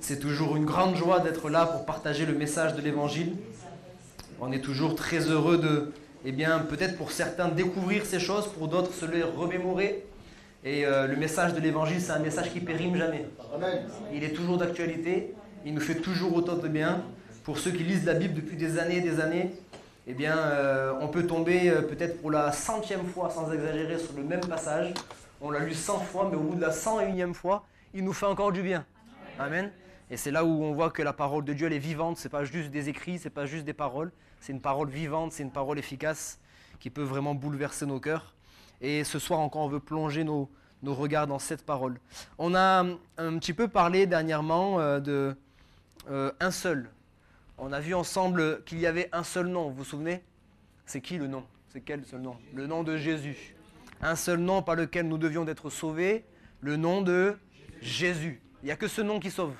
C'est toujours une grande joie d'être là pour partager le message de l'Évangile. On est toujours très heureux de, peut-être pour certains, découvrir ces choses, pour d'autres se les remémorer. Et le message de l'Évangile, c'est un message qui périme jamais. Il est toujours d'actualité, il nous fait toujours autant de bien. Pour ceux qui lisent la Bible depuis des années, on peut tomber peut-être pour la 100e fois, sans exagérer, sur le même passage. On l'a lu 100 fois, mais au bout de la 101e fois, il nous fait encore du bien. Amen. Et c'est là où on voit que la parole de Dieu, elle est vivante. Ce n'est pas juste des écrits, ce n'est pas juste des paroles. C'est une parole vivante, c'est une parole efficace qui peut vraiment bouleverser nos cœurs. Et ce soir encore, on veut plonger nos regards dans cette parole. On a un petit peu parlé dernièrement de un seul. On a vu ensemble qu'il y avait un seul nom, vous vous souvenez? C'est qui le nom? C'est quel seul nom? Le nom de Jésus. Un seul nom par lequel nous devions être sauvés, le nom de Jésus. Il n'y a que ce nom qui sauve.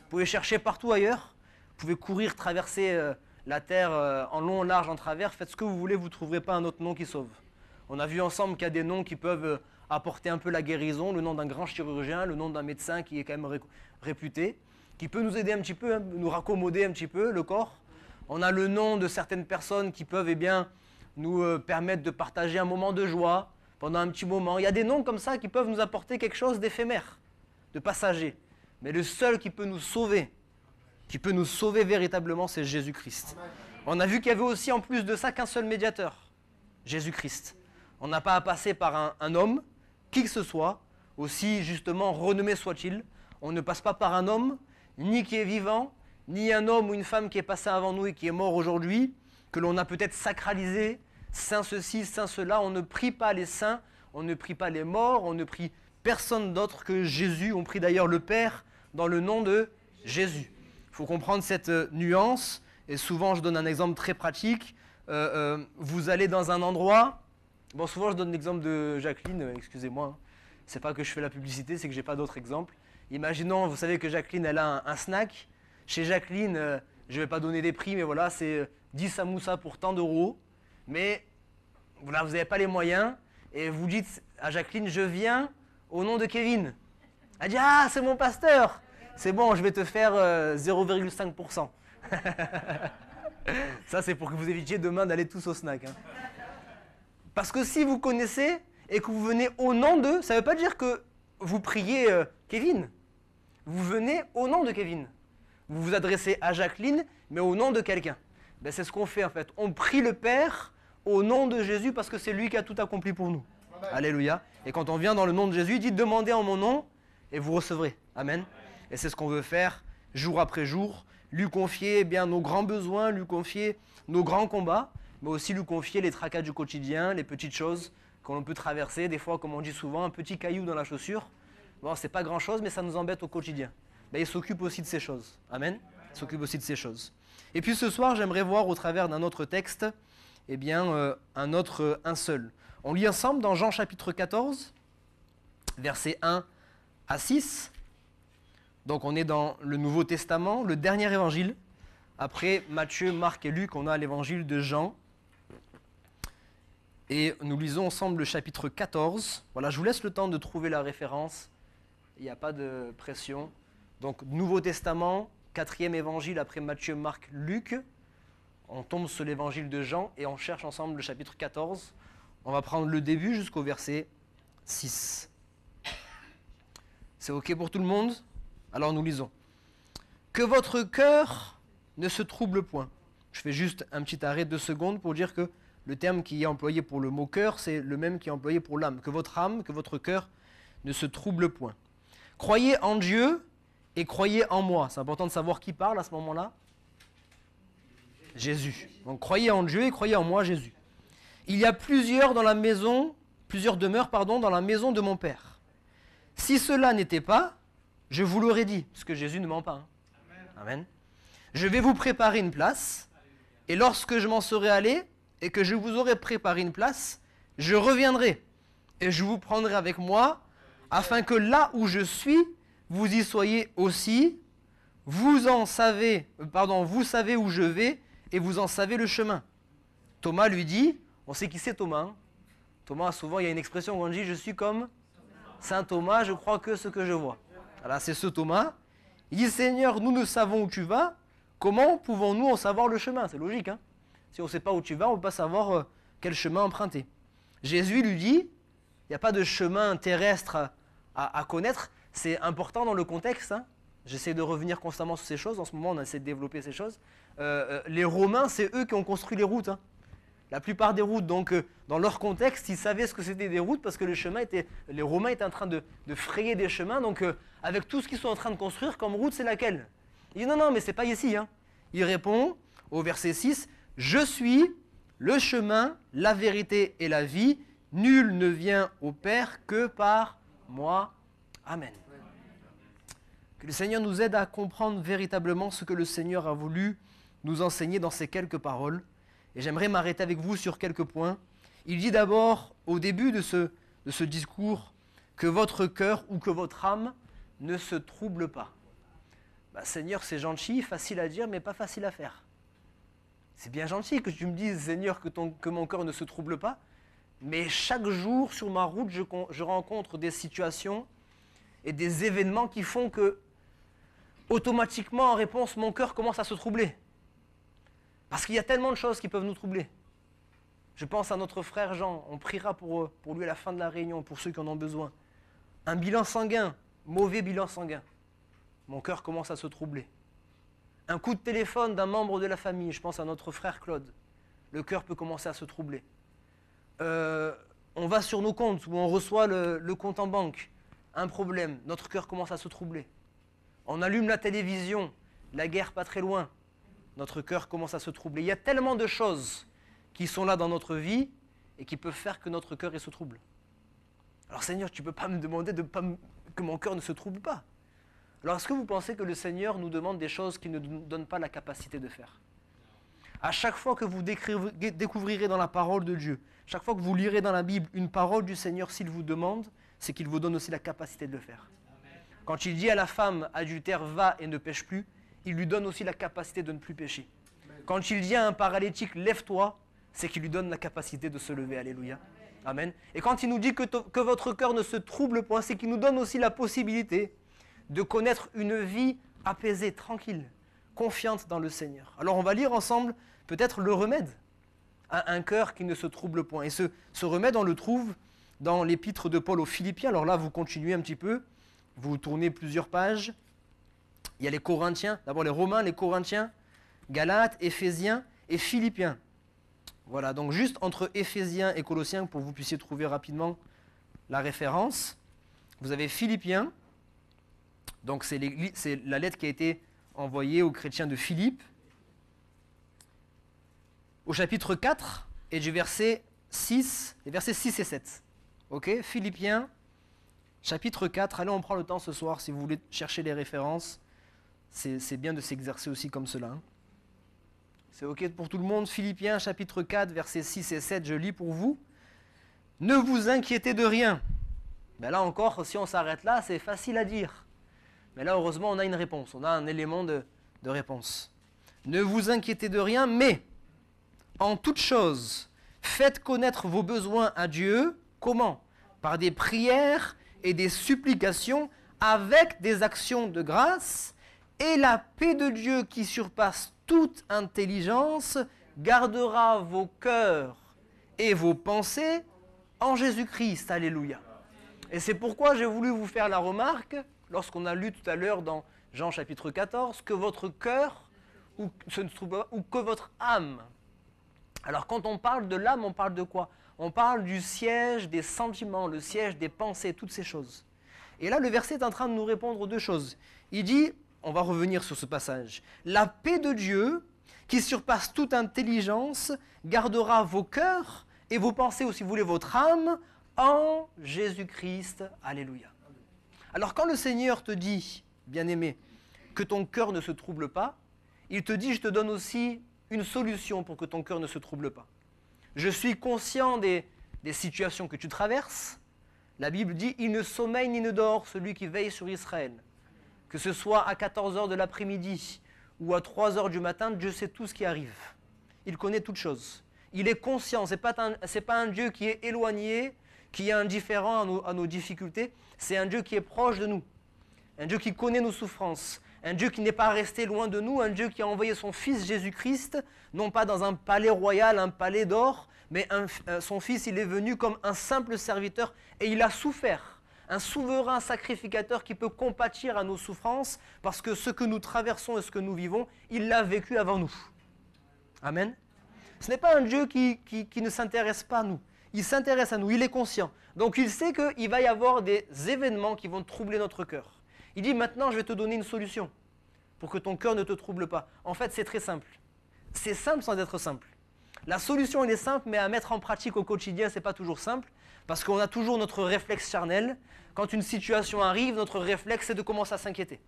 Vous pouvez chercher partout ailleurs, vous pouvez courir, traverser la terre en long, en large, en travers, faites ce que vous voulez, vous ne trouverez pas un autre nom qui sauve. On a vu ensemble qu'il y a des noms qui peuvent apporter un peu la guérison, le nom d'un grand chirurgien, le nom d'un médecin qui est quand même réputé, qui peut nous aider un petit peu, nous raccommoder un petit peu le corps. On a le nom de certaines personnes qui peuvent nous permettre de partager un moment de joie pendant un petit moment. Il y a des noms comme ça qui peuvent nous apporter quelque chose d'éphémère, de passager. Mais le seul qui peut nous sauver véritablement, c'est Jésus-Christ. On a vu qu'il y avait aussi en plus de ça qu'un seul médiateur, Jésus-Christ. On n'a pas à passer par un homme, qui que ce soit, aussi justement renommé soit-il. On ne passe pas par un homme, ni qui est vivant, ni un homme ou une femme qui est passé avant nous et qui est mort aujourd'hui, que l'on a peut-être sacralisé, saint ceci, saint cela. On ne prie pas les saints, on ne prie pas les morts, on ne prie personne d'autre que Jésus. On prie d'ailleurs le Père dans le nom de Jésus. Il faut comprendre cette nuance, et souvent je donne un exemple très pratique. Vous allez dans un endroit, souvent je donne l'exemple de Jacqueline, excusez-moi, hein. C'est pas que je fais la publicité, c'est que j'ai pas d'autres exemples. Imaginons, vous savez que Jacqueline, elle a un snack. Chez Jacqueline, je vais pas donner des prix, mais voilà, c'est 10 samoussas pour tant d'euros. Mais voilà, vous n'avez pas les moyens, et vous dites à Jacqueline, je viens au nom de Kevin. Elle dit, ah, c'est mon pasteur. C'est bon, je vais te faire 0,5%. Ça, c'est pour que vous évitiez demain d'aller tous au snack. Hein. Parce que si vous connaissez et que vous venez au nom de, ça ne veut pas dire que vous priez Kevin. Vous venez au nom de Kevin. Vous vous adressez à Jacqueline, mais au nom de quelqu'un. C'est ce qu'on fait en fait. On prie le Père au nom de Jésus parce que c'est lui qui a tout accompli pour nous. Amen. Alléluia. Et quand on vient dans le nom de Jésus, il dit demandez en mon nom et vous recevrez. Amen. Et c'est ce qu'on veut faire jour après jour. Lui confier nos grands besoins, lui confier nos grands combats, mais aussi lui confier les tracas du quotidien, les petites choses que l'on peut traverser. Des fois, comme on dit souvent, un petit caillou dans la chaussure. Bon, c'est pas grand chose, mais ça nous embête au quotidien. Il s'occupe aussi de ces choses. Amen. Il s'occupe aussi de ces choses. Et puis ce soir, j'aimerais voir au travers d'un autre texte, un seul. On lit ensemble dans Jean chapitre 14, versets 1 à 6. Donc on est dans le Nouveau Testament, le dernier évangile. Après Matthieu, Marc et Luc, on a l'évangile de Jean. Et nous lisons ensemble le chapitre 14. Voilà, je vous laisse le temps de trouver la référence. Il n'y a pas de pression. Donc Nouveau Testament, 4e évangile après Matthieu, Marc, Luc. On tombe sur l'évangile de Jean et on cherche ensemble le chapitre 14. On va prendre le début jusqu'au verset 6. C'est OK pour tout le monde ? Alors nous lisons. Que votre cœur ne se trouble point. Je fais juste un petit arrêt de 2 secondes pour dire que le terme qui est employé pour le mot cœur, c'est le même qui est employé pour l'âme. Que votre âme, que votre cœur ne se trouble point. Croyez en Dieu et croyez en moi. C'est important de savoir qui parle à ce moment-là. Jésus. Donc croyez en Dieu et croyez en moi, Jésus. Il y a plusieurs demeures dans la maison de mon Père. Si cela n'était pas, je vous l'aurais dit, parce que Jésus ne ment pas. Hein. Amen. Je vais vous préparer une place, et lorsque je m'en serai allé, et que je vous aurai préparé une place, je reviendrai, et je vous prendrai avec moi, afin que là où je suis, vous y soyez aussi. Vous savez où je vais, et vous en savez le chemin. Thomas lui dit, on sait qui c'est Thomas. Hein. Thomas, souvent, il y a une expression où on dit, je suis comme Saint Thomas, je crois que ce que je vois. Voilà, c'est ce Thomas. Il dit, Seigneur, nous ne savons où tu vas, comment pouvons-nous en savoir le chemin? C'est logique, hein? Si on ne sait pas où tu vas, on ne peut pas savoir quel chemin emprunter. Jésus lui dit, il n'y a pas de chemin terrestre à connaître, c'est important dans le contexte, hein? J'essaie de revenir constamment sur ces choses, en ce moment on essaie de développer ces choses. Les Romains, c'est eux qui ont construit les routes, hein? La plupart des routes, donc dans leur contexte, ils savaient ce que c'était des routes parce que les Romains étaient en train de frayer des chemins, donc avec tout ce qu'ils sont en train de construire comme route, c'est laquelle? Il dit non, mais c'est pas ici, hein. Il répond au verset 6, « Je suis le chemin, la vérité et la vie, nul ne vient au Père que par moi. Amen. » Que le Seigneur nous aide à comprendre véritablement ce que le Seigneur a voulu nous enseigner dans ces quelques paroles. Et j'aimerais m'arrêter avec vous sur quelques points. Il dit d'abord, au début de ce discours, que votre cœur ou que votre âme ne se trouble pas. Seigneur, c'est gentil, facile à dire, mais pas facile à faire. C'est bien gentil que tu me dises, Seigneur, que mon cœur ne se trouble pas, mais chaque jour sur ma route, je rencontre des situations et des événements qui font que, automatiquement, en réponse, mon cœur commence à se troubler. Parce qu'il y a tellement de choses qui peuvent nous troubler. Je pense à notre frère Jean, on priera pour lui à la fin de la réunion, pour ceux qui en ont besoin. Un bilan sanguin, mauvais bilan sanguin. Mon cœur commence à se troubler. Un coup de téléphone d'un membre de la famille, je pense à notre frère Claude, le cœur peut commencer à se troubler. On va sur nos comptes où on reçoit le compte en banque, un problème, notre cœur commence à se troubler. On allume la télévision, la guerre pas très loin, notre cœur commence à se troubler. Il y a tellement de choses qui sont là dans notre vie et qui peuvent faire que notre cœur se trouble. Alors Seigneur, tu ne peux pas me demander que mon cœur ne se trouble pas. Alors est-ce que vous pensez que le Seigneur nous demande des choses qu'il ne nous donne pas la capacité de faire? À chaque fois que vous découvrirez dans la parole de Dieu, chaque fois que vous lirez dans la Bible une parole du Seigneur, s'il vous demande, c'est qu'il vous donne aussi la capacité de le faire. Quand il dit à la femme adultère, va et ne pêche plus, il lui donne aussi la capacité de ne plus pécher. Quand il dit à un paralytique, lève-toi, c'est qu'il lui donne la capacité de se lever. Alléluia. Amen. Et quand il nous dit que votre cœur ne se trouble point, c'est qu'il nous donne aussi la possibilité de connaître une vie apaisée, tranquille, confiante dans le Seigneur. Alors on va lire ensemble peut-être le remède à un cœur qui ne se trouble point. Et ce remède, on le trouve dans l'épître de Paul aux Philippiens. Alors là, vous continuez un petit peu, vous tournez plusieurs pages. Il y a les Corinthiens, d'abord les Romains, les Corinthiens, Galates, Éphésiens et Philippiens. Voilà, donc juste entre Éphésiens et Colossiens, pour que vous puissiez trouver rapidement la référence, vous avez Philippiens, donc c'est la lettre qui a été envoyée aux chrétiens de Philippe, au chapitre 4 et du verset 6, les versets 6 et 7. Ok, Philippiens, chapitre 4, allez on prend le temps ce soir si vous voulez chercher les références. C'est bien de s'exercer aussi comme cela. C'est ok pour tout le monde. Philippiens chapitre 4, versets 6 et 7, je lis pour vous. Ne vous inquiétez de rien. Mais là encore, si on s'arrête là, c'est facile à dire. Mais là, heureusement, on a une réponse. On a un élément de réponse. Ne vous inquiétez de rien, mais en toute chose, faites connaître vos besoins à Dieu. Comment? Par des prières et des supplications avec des actions de grâce. Et la paix de Dieu qui surpasse toute intelligence gardera vos cœurs et vos pensées en Jésus-Christ. Alléluia. Et c'est pourquoi j'ai voulu vous faire la remarque, lorsqu'on a lu tout à l'heure dans Jean chapitre 14, que votre cœur ou que votre âme. Alors quand on parle de l'âme, on parle de quoi? On parle du siège des sentiments, le siège des pensées, toutes ces choses. Et là, le verset est en train de nous répondre deux choses. Il dit... On va revenir sur ce passage. La paix de Dieu, qui surpasse toute intelligence, gardera vos cœurs et vos pensées, ou si vous voulez, votre âme, en Jésus-Christ. Alléluia. Alors quand le Seigneur te dit, bien-aimé, que ton cœur ne se trouble pas, il te dit, je te donne aussi une solution pour que ton cœur ne se trouble pas. Je suis conscient des situations que tu traverses. La Bible dit, il ne sommeille ni ne dort celui qui veille sur Israël. Que ce soit à 14h de l'après-midi ou à 3h du matin, Dieu sait tout ce qui arrive. Il connaît toutes choses. Il est conscient. Ce n'est pas un Dieu qui est éloigné, qui est indifférent à nos difficultés. C'est un Dieu qui est proche de nous. Un Dieu qui connaît nos souffrances. un Dieu qui n'est pas resté loin de nous, un Dieu qui a envoyé son Fils Jésus-Christ, non pas dans un palais royal, un palais d'or, mais son Fils, il est venu comme un simple serviteur et il a souffert. Un souverain sacrificateur qui peut compatir à nos souffrances parce que ce que nous traversons et ce que nous vivons, il l'a vécu avant nous. Amen. Ce n'est pas un Dieu qui ne s'intéresse pas à nous. Il s'intéresse à nous, il est conscient. Donc il sait qu'il va y avoir des événements qui vont troubler notre cœur. Il dit maintenant je vais te donner une solution pour que ton cœur ne te trouble pas. En fait c'est très simple. C'est simple sans être simple. La solution elle est simple mais à mettre en pratique au quotidien c'est pas toujours simple parce qu'on a toujours notre réflexe charnel. Quand une situation arrive, notre réflexe c'est de commencer à s'inquiéter.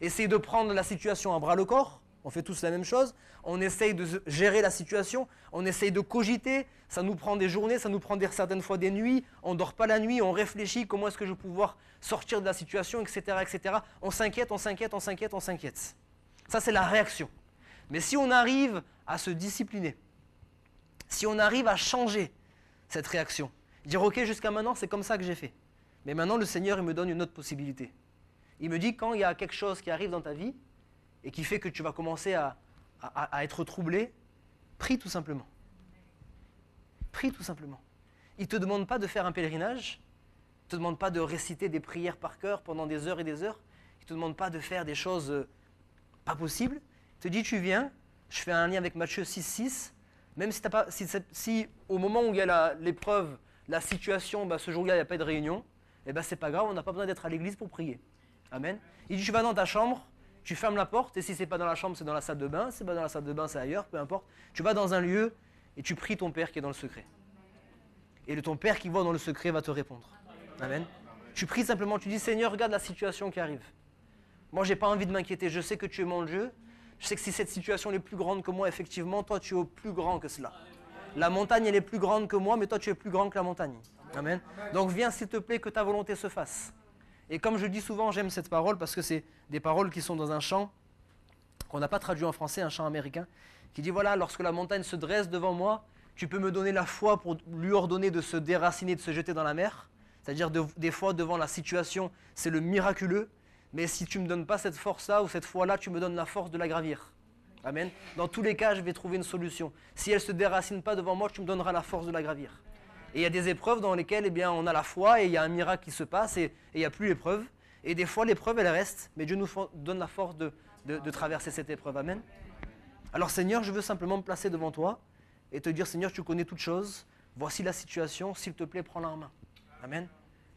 Essayer de prendre la situation à bras le corps. On fait tous la même chose, on essaye de gérer la situation, on essaye de cogiter, ça nous prend des journées, ça nous prend certaines fois des nuits, on ne dort pas la nuit, on réfléchit comment est-ce que je vais pouvoir sortir de la situation, etc. etc. On s'inquiète, on s'inquiète, on s'inquiète, on s'inquiète. Ça c'est la réaction. Mais si on arrive à se discipliner, si on arrive à changer cette réaction, dire ok jusqu'à maintenant c'est comme ça que j'ai fait, mais maintenant le Seigneur il me donne une autre possibilité. Il me dit quand il y a quelque chose qui arrive dans ta vie, et qui fait que tu vas commencer à être troublé, prie tout simplement. Prie tout simplement. Il ne te demande pas de faire un pèlerinage, il ne te demande pas de réciter des prières par cœur pendant des heures et des heures, il ne te demande pas de faire des choses pas possibles. Il te dit tu viens, je fais un lien avec Matthieu 6,6, même si au moment où il y a l'épreuve, la situation, ce jour-là il n'y a pas de réunion, c'est pas grave, on n'a pas besoin d'être à l'église pour prier. Amen. Il dit tu vas dans ta chambre, tu fermes la porte, et si ce n'est pas dans la chambre, c'est dans la salle de bain. Si ce n'est pas dans la salle de bain, c'est ailleurs, peu importe. Tu vas dans un lieu et tu pries ton Père qui est dans le secret. Et ton Père qui voit dans le secret va te répondre. Amen. Tu pries simplement, tu dis, Seigneur, regarde la situation qui arrive. Moi, je n'ai pas envie de m'inquiéter. Je sais que tu es mon Dieu. Je sais que si cette situation est plus grande que moi, effectivement, toi, tu es plus grand que cela. La montagne, elle est plus grande que moi, mais toi, tu es plus grand que la montagne. Amen. Donc, viens, s'il te plaît, que ta volonté se fasse. Et comme je dis souvent, j'aime cette parole parce que c'est des paroles qui sont dans un chant qu'on n'a pas traduit en français, un chant américain, qui dit voilà, lorsque la montagne se dresse devant moi, tu peux me donner la foi pour lui ordonner de se déraciner, de se jeter dans la mer. C'est-à-dire des fois devant la situation, c'est le miraculeux, mais si tu ne me donnes pas cette force-là ou cette foi-là, tu me donnes la force de la gravir. Amen. Dans tous les cas, je vais trouver une solution. Si elle ne se déracine pas devant moi, tu me donneras la force de la gravir. Et il y a des épreuves dans lesquelles on a la foi et il y a un miracle qui se passe et il n'y a plus l'épreuve. Et des fois, l'épreuve, elle reste, mais Dieu nous donne la force de traverser cette épreuve. Amen. Alors Seigneur, je veux simplement me placer devant toi et te dire, Seigneur, tu connais toutes choses. Voici la situation, s'il te plaît, prends-la en main. Amen.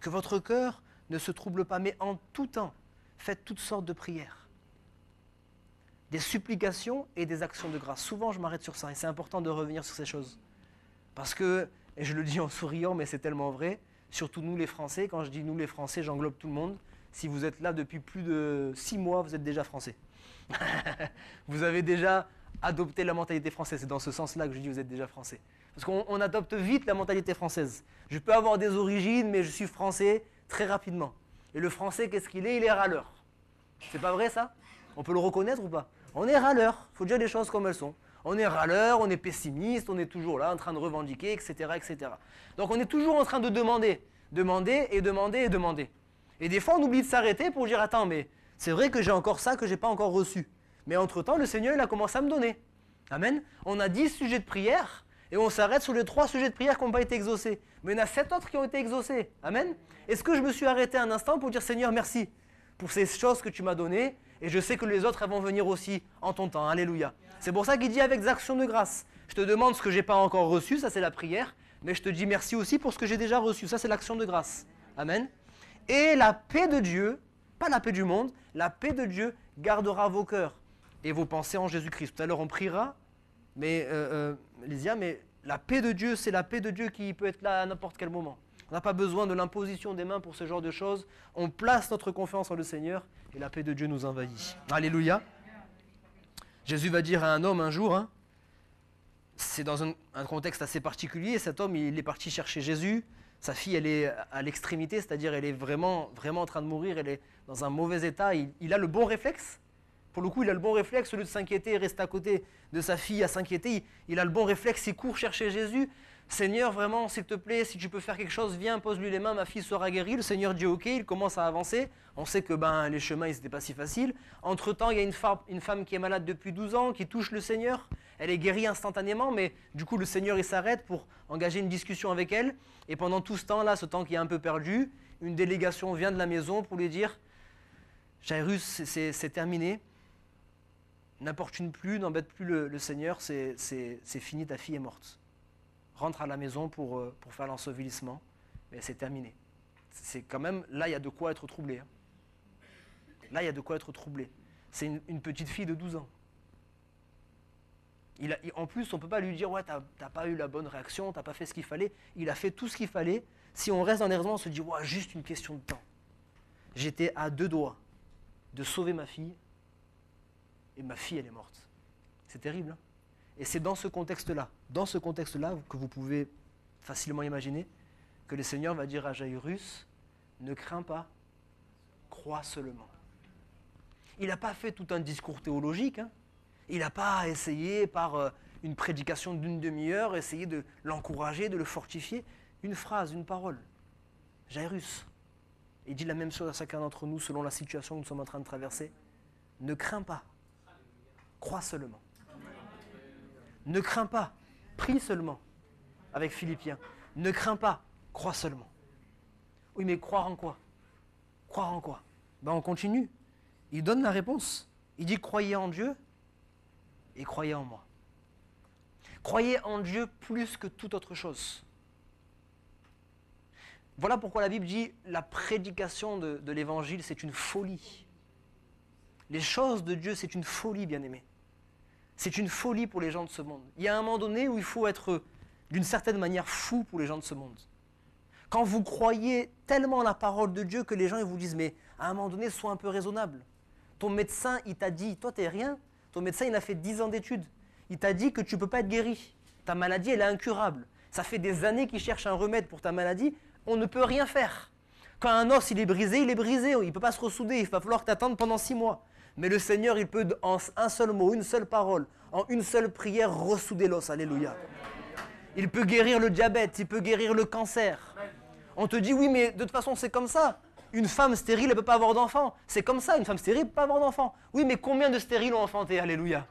Que votre cœur ne se trouble pas, mais en tout temps, faites toutes sortes de prières. Des supplications et des actions de grâce. Souvent, je m'arrête sur ça et c'est important de revenir sur ces choses. Parce que, et je le dis en souriant, mais c'est tellement vrai, surtout nous les Français, quand je dis nous les Français, j'englobe tout le monde. Si vous êtes là depuis plus de 6 mois, vous êtes déjà Français. Vous avez déjà adopté la mentalité française. C'est dans ce sens-là que je dis vous êtes déjà Français. Parce qu'on adopte vite la mentalité française. Je peux avoir des origines, mais je suis Français très rapidement. Et le Français, qu'est-ce qu'il est? Il est râleur. C'est pas vrai ça? On peut le reconnaître ou pas? On est râleur. Il faut dire les choses comme elles sont. On est râleur, on est pessimiste, on est toujours là en train de revendiquer, etc., etc. Donc on est toujours en train de demander et demander et demander. Et des fois on oublie de s'arrêter pour dire attends mais c'est vrai que j'ai encore ça que je n'ai pas encore reçu. Mais entre-temps le Seigneur il a commencé à me donner. Amen. On a 10 sujets de prière et on s'arrête sur les 3 sujets de prière qui n'ont pas été exaucés. Mais il y en a 7 autres qui ont été exaucés. Amen. Est-ce que je me suis arrêté un instant pour dire Seigneur merci pour ces choses que tu m'as données et je sais que les autres elles vont venir aussi en ton temps. Alléluia. C'est pour ça qu'il dit avec des actions de grâce. Je te demande ce que je n'ai pas encore reçu, ça c'est la prière, mais je te dis merci aussi pour ce que j'ai déjà reçu, ça c'est l'action de grâce. Amen. Et la paix de Dieu, pas la paix du monde, la paix de Dieu gardera vos cœurs et vos pensées en Jésus-Christ. Tout à l'heure on priera, mais Lysia, mais la paix de Dieu, c'est la paix de Dieu qui peut être là à n'importe quel moment. On n'a pas besoin de l'imposition des mains pour ce genre de choses. On place notre confiance en le Seigneur et la paix de Dieu nous envahit. Alléluia. Jésus va dire à un homme un jour, c'est dans un contexte assez particulier, cet homme il est parti chercher Jésus, sa fille elle est à l'extrémité, c'est-à-dire elle est vraiment en train de mourir, elle est dans un mauvais état, il a le bon réflexe, pour le coup il a le bon réflexe, au lieu de s'inquiéter et rester à côté de sa fille à s'inquiéter, il a le bon réflexe, il court chercher Jésus, Seigneur, vraiment, s'il te plaît, si tu peux faire quelque chose, viens, pose-lui les mains, ma fille sera guérie. Le Seigneur dit ok, il commence à avancer. On sait que les chemins, ils n'étaient pas si faciles. Entre-temps, il y a une femme qui est malade depuis 12 ans, qui touche le Seigneur. Elle est guérie instantanément, mais du coup, le Seigneur, il s'arrête pour engager une discussion avec elle. Et pendant tout ce temps-là, ce temps qui est un peu perdu, une délégation vient de la maison pour lui dire « Jairus, c'est terminé. N'importune plus, n'embête plus le Seigneur, c'est fini, ta fille est morte. » Rentre à la maison pour faire l'ensevelissement, mais c'est terminé. C'est quand même, là, il y a de quoi être troublé. Hein. Là, il y a de quoi être troublé. C'est une petite fille de 12 ans. En plus, on ne peut pas lui dire « Ouais, t'as pas eu la bonne réaction, t'as pas fait ce qu'il fallait. » Il a fait tout ce qu'il fallait. Si on reste dans les raisons, on se dit « Ouais, juste une question de temps. J'étais à 2 doigts de sauver ma fille, et ma fille, elle est morte. » C'est terrible, hein. Et c'est dans ce contexte-là, que vous pouvez facilement imaginer que le Seigneur va dire à Jairus, ne crains pas, crois seulement. Il n'a pas fait tout un discours théologique, hein. Il n'a pas essayé par une prédication d'une demi-heure, essayer de l'encourager, de le fortifier. Une phrase, une parole. Jairus, il dit la même chose à chacun d'entre nous selon la situation que nous sommes en train de traverser. Ne crains pas, crois seulement. Ne crains pas, prie seulement, avec Philippiens. Ne crains pas, crois seulement. Oui, mais croire en quoi? Croire en quoi? On continue. Il donne la réponse. Il dit, croyez en Dieu et croyez en moi. Croyez en Dieu plus que toute autre chose. Voilà pourquoi la Bible dit, la prédication de l'Évangile, c'est une folie. Les choses de Dieu, c'est une folie, bien-aimés. C'est une folie pour les gens de ce monde. Il y a un moment donné où il faut être, d'une certaine manière, fou pour les gens de ce monde. Quand vous croyez tellement en la parole de Dieu que les gens ils vous disent « Mais à un moment donné, sois un peu raisonnable. Ton médecin, il t'a dit, toi, t'es rien. Ton médecin, il a fait 10 ans d'études. Il t'a dit que tu ne peux pas être guéri. Ta maladie, elle est incurable. Ça fait des années qu'il cherche un remède pour ta maladie. On ne peut rien faire. Quand un os, il est brisé, il est brisé. Il ne peut pas se ressouder. Il va falloir t'attendre pendant 6 mois. Mais le Seigneur, il peut, en un seul mot, une seule parole, en une seule prière, ressouder l'os. Alléluia. Il peut guérir le diabète, il peut guérir le cancer. On te dit, oui, mais de toute façon, c'est comme ça. Une femme stérile, elle ne peut pas avoir d'enfant. C'est comme ça, une femme stérile ne peut pas avoir d'enfant. Oui, mais combien de stériles ont enfanté? Alléluia.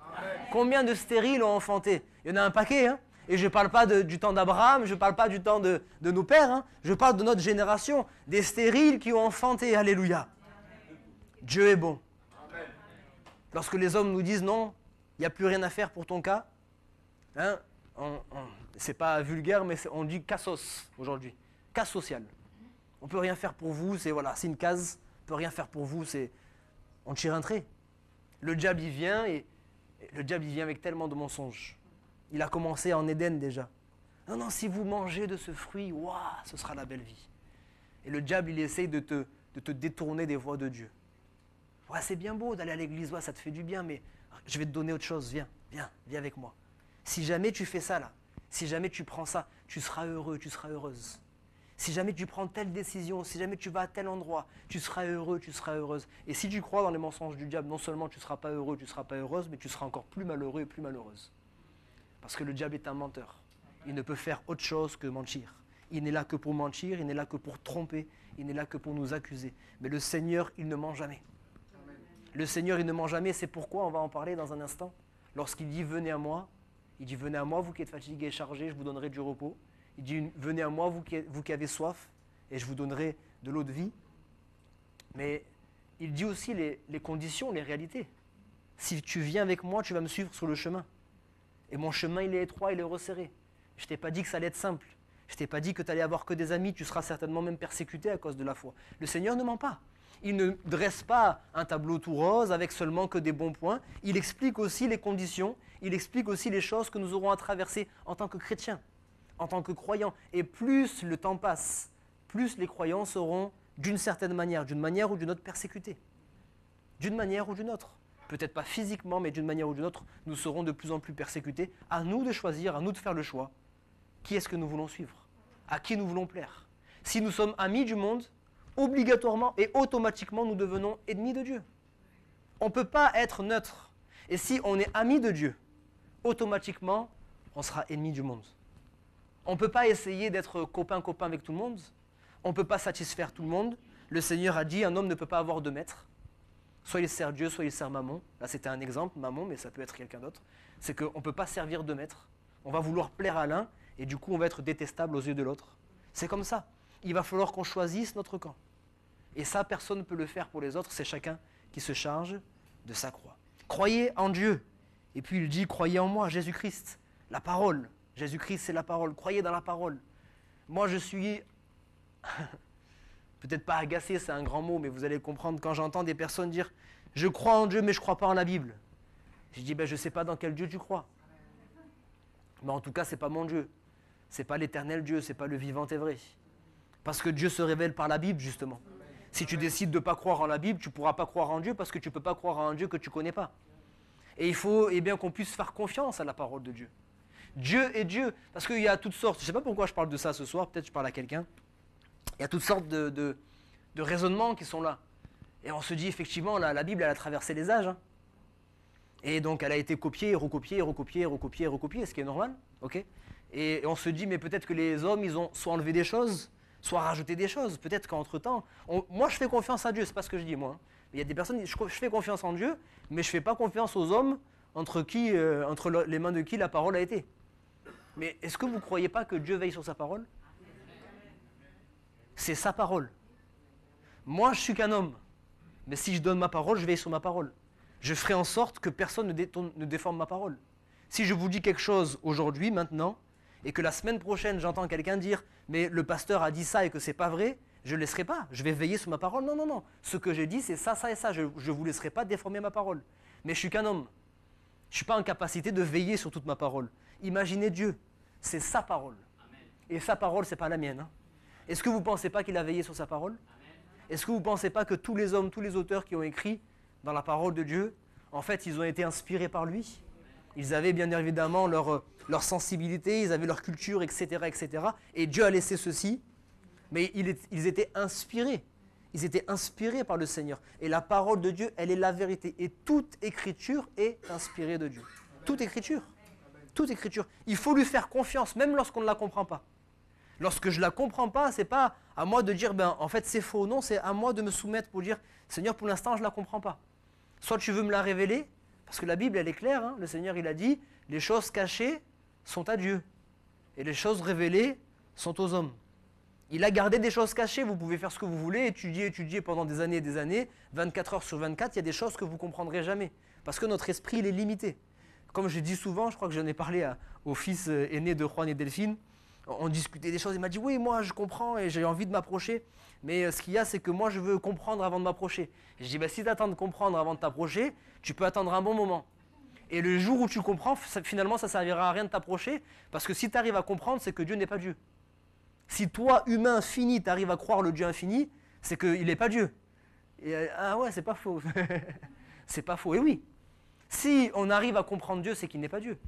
Combien de stériles ont enfanté? Il y en a un paquet, hein. Et je ne parle pas du temps d'Abraham, je ne parle pas du temps de nos pères, hein. Je parle de notre génération, des stériles qui ont enfanté. Alléluia. Dieu est bon. Lorsque les hommes nous disent non, il n'y a plus rien à faire pour ton cas, hein, c'est pas vulgaire, mais on dit cassos aujourd'hui, cas social. On ne peut rien faire pour vous, c'est une case, on ne peut rien faire pour vous, on tire un trait. Le diable il vient et le diable il vient avec tellement de mensonges. Il a commencé en Éden déjà. Non, si vous mangez de ce fruit, waouh, ce sera la belle vie. Et le diable il essaye de te détourner des voies de Dieu. Ouais, c'est bien beau d'aller à l'église, ouais, ça te fait du bien, mais je vais te donner autre chose, viens avec moi. Si jamais tu fais ça là, si jamais tu prends ça, tu seras heureux, tu seras heureuse. Si jamais tu prends telle décision, si jamais tu vas à tel endroit, tu seras heureux, tu seras heureuse. Et si tu crois dans les mensonges du diable, non seulement tu ne seras pas heureux, tu ne seras pas heureuse, mais tu seras encore plus malheureux et plus malheureuse. Parce que le diable est un menteur. Il ne peut faire autre chose que mentir. Il n'est là que pour mentir, il n'est là que pour tromper, il n'est là que pour nous accuser. Mais le Seigneur, il ne ment jamais. Le Seigneur, il ne ment jamais, c'est pourquoi on va en parler dans un instant. Lorsqu'il dit « Venez à moi », il dit « Venez à moi, vous qui êtes fatigués et chargés, je vous donnerai du repos ». Il dit « Venez à moi, vous qui avez soif, et je vous donnerai de l'eau de vie ». Mais il dit aussi les conditions, les réalités. Si tu viens avec moi, tu vas me suivre sur le chemin. Et mon chemin, il est étroit, il est resserré. Je ne t'ai pas dit que ça allait être simple. Je ne t'ai pas dit que tu allais avoir que des amis, tu seras certainement même persécuté à cause de la foi. Le Seigneur ne ment pas. Il ne dresse pas un tableau tout rose avec seulement que des bons points. Il explique aussi les conditions, il explique aussi les choses que nous aurons à traverser en tant que chrétiens, en tant que croyants. Et plus le temps passe, plus les croyants seront d'une certaine manière, d'une manière ou d'une autre persécutés. D'une manière ou d'une autre. Peut-être pas physiquement, mais d'une manière ou d'une autre, nous serons de plus en plus persécutés. À nous de choisir, à nous de faire le choix. Qui est-ce que nous voulons suivre? À qui nous voulons plaire? Si nous sommes amis du monde, obligatoirement et automatiquement, nous devenons ennemis de Dieu. On ne peut pas être neutre. Et si on est ami de Dieu, automatiquement, on sera ennemi du monde. On ne peut pas essayer d'être copain-copain avec tout le monde. On ne peut pas satisfaire tout le monde. Le Seigneur a dit, un homme ne peut pas avoir deux maîtres. Soit il sert Dieu, soit il sert Mammon. Là, c'était un exemple, Mammon, mais ça peut être quelqu'un d'autre. C'est qu'on ne peut pas servir deux maîtres. On va vouloir plaire à l'un, et du coup, on va être détestable aux yeux de l'autre. C'est comme ça. Il va falloir qu'on choisisse notre camp. Et ça, personne ne peut le faire pour les autres. C'est chacun qui se charge de sa croix. Croyez en Dieu. Et puis il dit, croyez en moi, Jésus-Christ. La parole. Jésus-Christ, c'est la parole. Croyez dans la parole. Moi, je suis... peut-être pas agacé, c'est un grand mot, mais vous allez comprendre quand j'entends des personnes dire « Je crois en Dieu, mais je ne crois pas en la Bible. » Je dis « Je ne sais pas dans quel Dieu tu crois. » Mais en tout cas, ce n'est pas mon Dieu. Ce n'est pas l'éternel Dieu, ce n'est pas le vivant et vrai. Parce que Dieu se révèle par la Bible, justement. Si tu décides de ne pas croire en la Bible, tu ne pourras pas croire en Dieu parce que tu ne peux pas croire en un Dieu que tu ne connais pas. Et il faut bien qu'on puisse faire confiance à la parole de Dieu. Dieu est Dieu, parce qu'il y a toutes sortes, je ne sais pas pourquoi je parle de ça ce soir, peut-être je parle à quelqu'un. Il y a toutes sortes de raisonnements qui sont là. Et on se dit effectivement, la Bible, elle a traversé les âges. Hein. Et donc elle a été copiée, recopiée, recopiée, recopiée, recopiée, ce qui est normal. Okay, et on se dit, mais peut-être que les hommes, ils ont soit enlevé des choses, soit rajouté des choses. Peut-être qu'entre-temps, moi je fais confiance à Dieu, c'est pas ce que je dis moi. Hein. Il y a des personnes, je fais confiance en Dieu, mais je ne fais pas confiance aux hommes entre les mains de qui la parole a été. Mais est-ce que vous ne croyez pas que Dieu veille sur sa parole? C'est sa parole. Moi, je suis qu'un homme. Mais si je donne ma parole, je veille sur ma parole. Je ferai en sorte que personne ne déforme ma parole. Si je vous dis quelque chose aujourd'hui, maintenant, et que la semaine prochaine, j'entends quelqu'un dire « mais le pasteur a dit ça et que ce n'est pas vrai », je ne laisserai pas. Je vais veiller sur ma parole. Non, non, non. Ce que j'ai dit, c'est ça, ça et ça. Je ne vous laisserai pas déformer ma parole. Mais je suis qu'un homme. Je ne suis pas en capacité de veiller sur toute ma parole. Imaginez Dieu. C'est sa parole. Amen. Et sa parole, ce n'est pas la mienne. Hein. Est-ce que vous ne pensez pas qu'il a veillé sur sa parole? Amen. Est-ce que vous ne pensez pas que tous les hommes, tous les auteurs qui ont écrit dans la parole de Dieu, en fait, ils ont été inspirés par lui? Ils avaient bien évidemment leur sensibilité, ils avaient leur culture, etc., etc. Et Dieu a laissé ceci, mais ils étaient inspirés. Ils étaient inspirés par le Seigneur. Et la parole de Dieu, elle est la vérité. Et toute écriture est inspirée de Dieu. Toute écriture. Toute écriture. Il faut lui faire confiance, même lorsqu'on ne la comprend pas. Lorsque je ne la comprends pas, ce n'est pas à moi de dire, en fait c'est faux. Non, c'est à moi de me soumettre pour dire, Seigneur, pour l'instant, je ne la comprends pas. Soit tu veux me la révéler, parce que la Bible, elle est claire. Hein, le Seigneur, il a dit, les choses cachées sont à Dieu. Et les choses révélées sont aux hommes. Il a gardé des choses cachées, vous pouvez faire ce que vous voulez, étudier pendant des années, 24 heures sur 24, il y a des choses que vous ne comprendrez jamais. Parce que notre esprit, il est limité. Comme je dis souvent, je crois que j'en ai parlé au fils aîné de Juan et Delphine, on discutait des choses, il m'a dit « oui, moi je comprends et j'ai envie de m'approcher, mais ce qu'il y a, c'est que moi je veux comprendre avant de m'approcher. » Je dis « si tu attends de comprendre avant de t'approcher, tu peux attendre un bon moment. Et le jour où tu comprends, finalement ça ne servira à rien de t'approcher, parce que si tu arrives à comprendre, c'est que Dieu n'est pas Dieu. Si toi, humain fini, tu arrives à croire le Dieu infini, c'est qu'il n'est pas Dieu. Et, ah ouais, c'est pas faux. C'est pas faux. Et oui, si on arrive à comprendre Dieu, c'est qu'il n'est pas Dieu.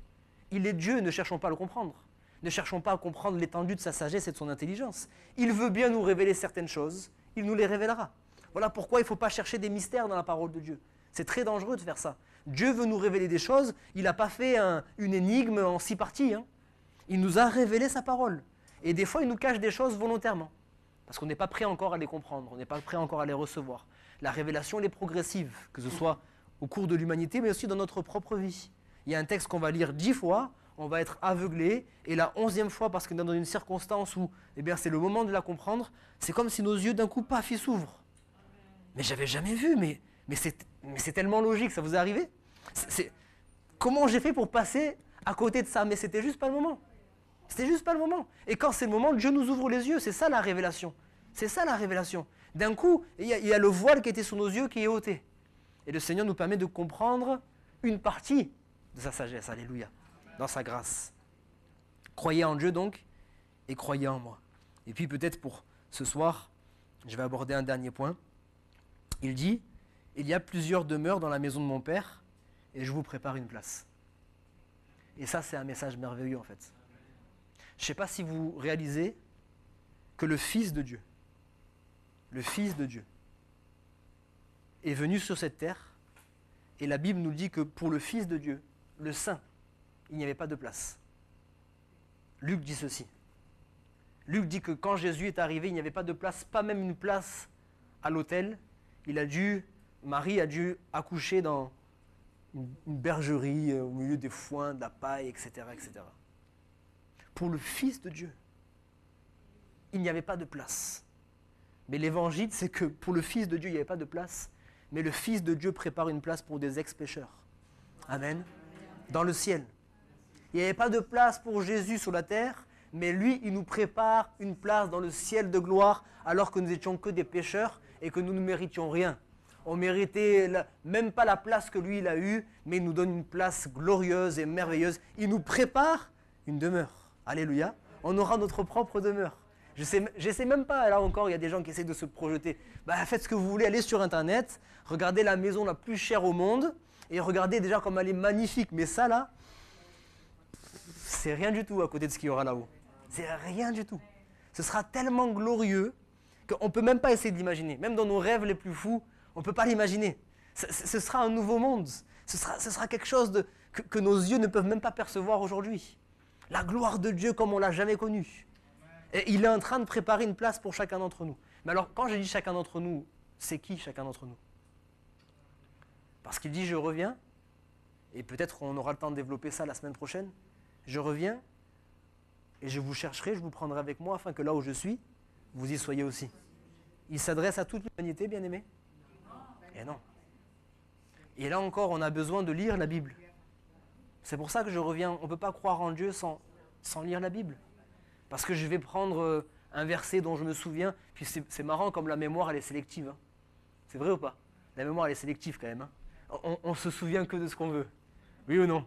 Il est Dieu, ne cherchons pas à le comprendre. Ne cherchons pas à comprendre l'étendue de sa sagesse et de son intelligence. Il veut bien nous révéler certaines choses, il nous les révélera. Voilà pourquoi il ne faut pas chercher des mystères dans la parole de Dieu. C'est très dangereux de faire ça. Dieu veut nous révéler des choses, il n'a pas fait une énigme en 6 parties. Hein. Il nous a révélé sa parole. Et des fois, il nous cache des choses volontairement. Parce qu'on n'est pas prêt encore à les comprendre, on n'est pas prêt encore à les recevoir. La révélation, elle est progressive, que ce soit au cours de l'humanité, mais aussi dans notre propre vie. Il y a un texte qu'on va lire 10 fois, on va être aveuglé, et la 11e fois, parce qu'on est dans une circonstance où c'est le moment de la comprendre, c'est comme si nos yeux d'un coup, paf, ils s'ouvrent. Mais j'avais jamais vu, mais c'est tellement logique, ça vous est arrivé? Comment j'ai fait pour passer à côté de ça? Mais c'était juste pas le moment. C'était juste pas le moment. Et quand c'est le moment, Dieu nous ouvre les yeux. C'est ça la révélation. C'est ça la révélation. D'un coup, il y a le voile qui était sur nos yeux qui est ôté. Et le Seigneur nous permet de comprendre une partie de sa sagesse. Alléluia. Dans sa grâce. Croyez en Dieu donc, et croyez en moi. Et puis peut-être pour ce soir, je vais aborder un dernier point. Il dit, il y a plusieurs demeures dans la maison de mon Père, et je vous prépare une place. Et ça, c'est un message merveilleux en fait. Je ne sais pas si vous réalisez que le Fils de Dieu, est venu sur cette terre, et la Bible nous dit que pour le Fils de Dieu, le Saint, il n'y avait pas de place. Luc dit ceci, Luc dit que quand Jésus est arrivé, il n'y avait pas de place, pas même une place à l'autel. Marie a dû accoucher dans une bergerie au milieu des foins, de la paille, etc., etc. Pour le Fils de Dieu, il n'y avait pas de place. Mais l'évangile, c'est que pour le Fils de Dieu, il n'y avait pas de place, mais le Fils de Dieu prépare une place pour des ex-pécheurs. Amen. Dans le ciel. Il n'y avait pas de place pour Jésus sur la terre, mais lui, il nous prépare une place dans le ciel de gloire, alors que nous étions que des pécheurs et que nous ne méritions rien. On méritait même pas la place que lui, il a eue, mais il nous donne une place glorieuse et merveilleuse. Il nous prépare une demeure. Alléluia. On aura notre propre demeure. Je sais même pas, là encore, il y a des gens qui essaient de se projeter. Faites ce que vous voulez, allez sur Internet, regardez la maison la plus chère au monde, et regardez déjà comme elle est magnifique. Mais ça, là, c'est rien du tout à côté de ce qu'il y aura là-haut. C'est rien du tout. Ce sera tellement glorieux qu'on ne peut même pas essayer de l'imaginer. Même dans nos rêves les plus fous, on ne peut pas l'imaginer. Ce sera un nouveau monde. Ce sera quelque chose que nos yeux ne peuvent même pas percevoir aujourd'hui. La gloire de Dieu comme on ne l'a jamais connue. Et il est en train de préparer une place pour chacun d'entre nous. Mais alors, quand je dis chacun d'entre nous, c'est qui chacun d'entre nous? Parce qu'il dit « je reviens », et peut-être on aura le temps de développer ça la semaine prochaine. Je reviens, et je vous chercherai, je vous prendrai avec moi, afin que là où je suis, vous y soyez aussi. Il s'adresse à toute l'humanité, bien-aimés? Et non. Et là encore, on a besoin de lire la Bible. C'est pour ça que je reviens. On ne peut pas croire en Dieu sans lire la Bible. Parce que je vais prendre un verset dont je me souviens, puis c'est marrant comme la mémoire, elle est sélective. Hein. C'est vrai ou pas? La mémoire, elle est sélective quand même. Hein. On se souvient que de ce qu'on veut. Oui ou non?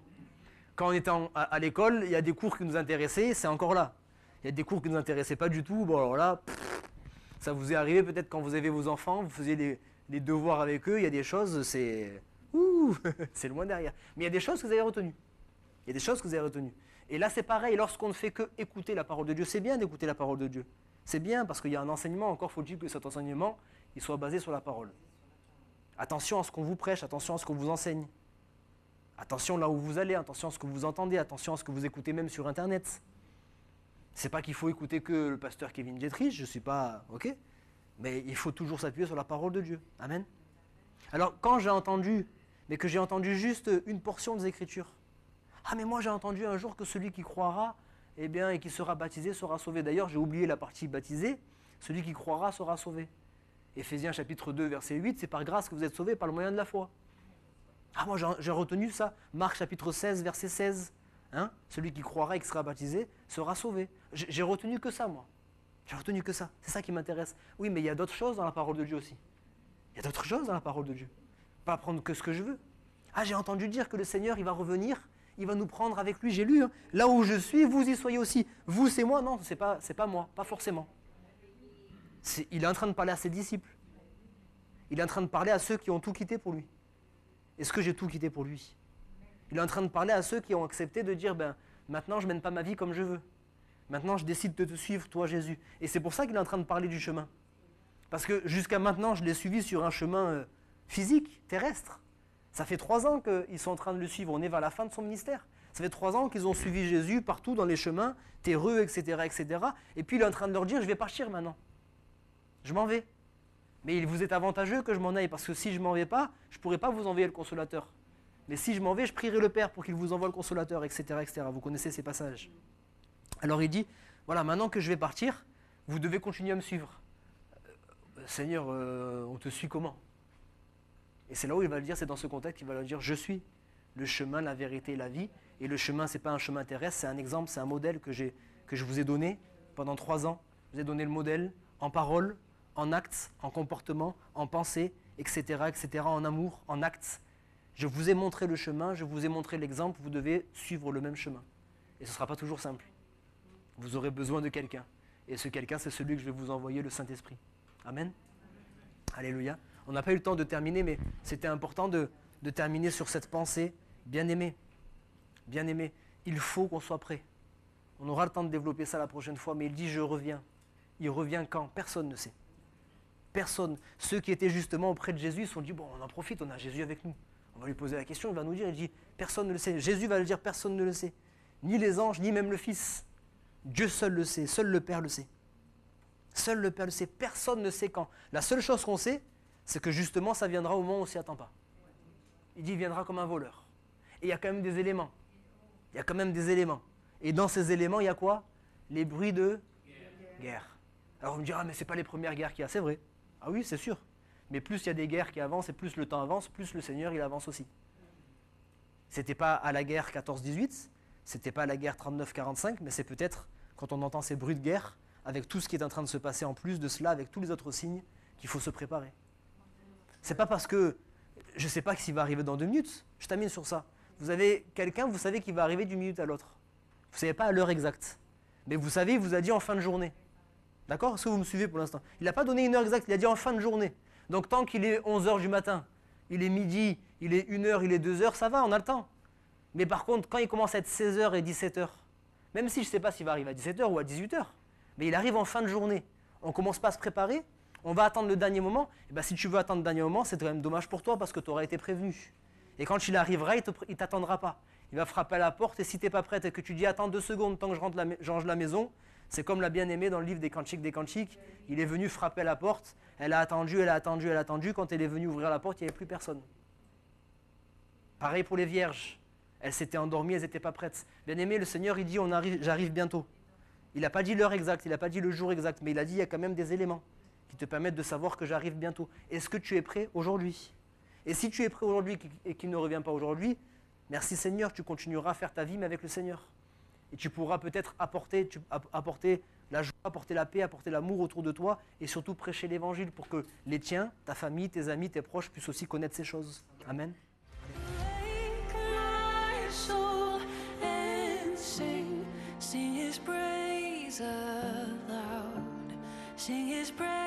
Quand on était à l'école, il y a des cours qui nous intéressaient, c'est encore là. Il y a des cours qui ne nous intéressaient pas du tout. Bon alors là, ça vous est arrivé peut-être quand vous avez vos enfants, vous faisiez les devoirs avec eux, il y a des choses, c'est loin derrière. Mais il y a des choses que vous avez retenues. Il y a des choses que vous avez retenues. Et là, c'est pareil, lorsqu'on ne fait que écouter la parole de Dieu, c'est bien d'écouter la parole de Dieu. C'est bien parce qu'il y a un enseignement, encore faut-il que cet enseignement il soit basé sur la parole. Attention à ce qu'on vous prêche, attention à ce qu'on vous enseigne. Attention là où vous allez, attention à ce que vous entendez, attention à ce que vous écoutez même sur Internet. C'est pas qu'il faut écouter que le pasteur Kevin Dietrich, je ne suis pas... Ok, mais il faut toujours s'appuyer sur la parole de Dieu. Amen. Alors, quand j'ai entendu, mais que j'ai entendu juste une portion des Écritures, ah mais moi j'ai entendu un jour que celui qui croira, eh bien, et qui sera baptisé sera sauvé. D'ailleurs, j'ai oublié la partie baptisé, celui qui croira sera sauvé. Éphésiens chapitre 2, verset 8, c'est par grâce que vous êtes sauvés par le moyen de la foi. Ah moi j'ai retenu ça, Marc chapitre 16, verset 16. Hein, celui qui croira et qui sera baptisé sera sauvé. J'ai retenu que ça, moi. J'ai retenu que ça. C'est ça qui m'intéresse. Oui, mais il y a d'autres choses dans la parole de Dieu aussi. Il y a d'autres choses dans la parole de Dieu. Pas prendre que ce que je veux. Ah, j'ai entendu dire que le Seigneur, il va revenir, il va nous prendre avec lui. J'ai lu, hein, là où je suis, vous y soyez aussi. Vous, c'est moi? Non, c'est pas moi, pas forcément. Il est en train de parler à ses disciples. Il est en train de parler à ceux qui ont tout quitté pour lui. Est-ce que j'ai tout quitté pour lui? Il est en train de parler à ceux qui ont accepté de dire, maintenant je ne mène pas ma vie comme je veux. Maintenant je décide de te suivre, toi Jésus. Et c'est pour ça qu'il est en train de parler du chemin. Parce que jusqu'à maintenant, je l'ai suivi sur un chemin physique, terrestre. Ça fait 3 ans qu'ils sont en train de le suivre. On est vers la fin de son ministère. Ça fait 3 ans qu'ils ont suivi Jésus partout dans les chemins, terreux, etc., etc. Et puis il est en train de leur dire, je vais partir maintenant. Je m'en vais. Mais il vous est avantageux que je m'en aille, parce que si je ne m'en vais pas, je ne pourrai pas vous envoyer le consolateur. Mais si je m'en vais, je prierai le Père pour qu'il vous envoie le consolateur, etc., etc. Vous connaissez ces passages. Alors il dit, voilà, maintenant que je vais partir, vous devez continuer à me suivre. Seigneur, on te suit comment? Et c'est là où il va le dire, c'est dans ce contexte qu'il va leur dire, je suis le chemin, la vérité et la vie. Et le chemin, ce n'est pas un chemin terrestre, c'est un exemple, c'est un modèle que je vous ai donné pendant 3 ans. Je vous ai donné le modèle en parole, en actes, en comportement, en pensée, etc., etc., en amour, en actes. Je vous ai montré le chemin, je vous ai montré l'exemple, vous devez suivre le même chemin. Et ce ne sera pas toujours simple. Vous aurez besoin de quelqu'un. Et ce quelqu'un, c'est celui que je vais vous envoyer, le Saint-Esprit. Amen. Alléluia. On n'a pas eu le temps de terminer, mais c'était important de terminer sur cette pensée. Bien-aimé, bien-aimé, il faut qu'on soit prêt. On aura le temps de développer ça la prochaine fois, mais il dit « je reviens ». Il revient quand? Personne ne sait. Personne. Ceux qui étaient justement auprès de Jésus se sont dit « bon, on en profite, on a Jésus avec nous ». On va lui poser la question, il va nous dire, il dit, personne ne le sait. Jésus va le dire, personne ne le sait. Ni les anges, ni même le Fils. Dieu seul le sait, seul le Père le sait. Seul le Père le sait, personne ne sait quand. La seule chose qu'on sait, c'est que justement ça viendra au moment où on ne s'y attend pas. Il dit il viendra comme un voleur. Et il y a quand même des éléments. Il y a quand même des éléments. Et dans ces éléments, il y a quoi? Les bruits de guerre. Alors on me dira, mais ce n'est pas les premières guerres qu'il y a. C'est vrai. Ah oui, c'est sûr. Mais plus il y a des guerres qui avancent et plus le temps avance, plus le Seigneur il avance aussi. C'était pas à la guerre 14-18, c'était pas à la guerre 39-45, mais c'est peut-être quand on entend ces bruits de guerre, avec tout ce qui est en train de se passer en plus de cela, avec tous les autres signes, qu'il faut se préparer. C'est pas parce que je ne sais pas ce qui va arriver dans 2 minutes, je termine sur ça. Vous avez quelqu'un, vous savez qu'il va arriver d'une minute à l'autre. Vous ne savez pas à l'heure exacte. Mais vous savez, il vous a dit en fin de journée. D'accord? Est-ce que vous me suivez pour l'instant? Il n'a pas donné une heure exacte, il a dit en fin de journée. Donc tant qu'il est 11h du matin, il est midi, il est 1h, il est 2h, ça va, on a le temps. Mais par contre, quand il commence à être 16h et 17h, même si je ne sais pas s'il va arriver à 17h ou à 18h, mais il arrive en fin de journée, on ne commence pas à se préparer, on va attendre le dernier moment, et bien si tu veux attendre le dernier moment, c'est quand même dommage pour toi parce que tu auras été prévenu. Et quand il arrivera, il ne t'attendra pas. Il va frapper à la porte et si tu n'es pas prête et que tu dis attends 2 secondes tant que je range la maison, c'est comme la bien-aimée dans le livre des Cantiques, il est venu frapper à la porte, elle a attendu, quand elle est venue ouvrir la porte, il n'y avait plus personne. Pareil pour les vierges, elles s'étaient endormies, elles n'étaient pas prêtes. Bien-aimé, le Seigneur, il dit j'arrive bientôt. Il n'a pas dit l'heure exacte, il n'a pas dit le jour exact, mais il a dit il y a quand même des éléments qui te permettent de savoir que j'arrive bientôt. Est-ce que tu es prêt aujourd'hui? Et si tu es prêt aujourd'hui et qu'il ne revient pas aujourd'hui, merci Seigneur, tu continueras à faire ta vie mais avec le Seigneur. Et tu pourras peut-être apporter la joie, apporter la paix, apporter l'amour autour de toi et surtout prêcher l'évangile pour que les tiens, ta famille, tes amis, tes proches puissent aussi connaître ces choses. Amen. Sing his praise aloud. Sing his praise.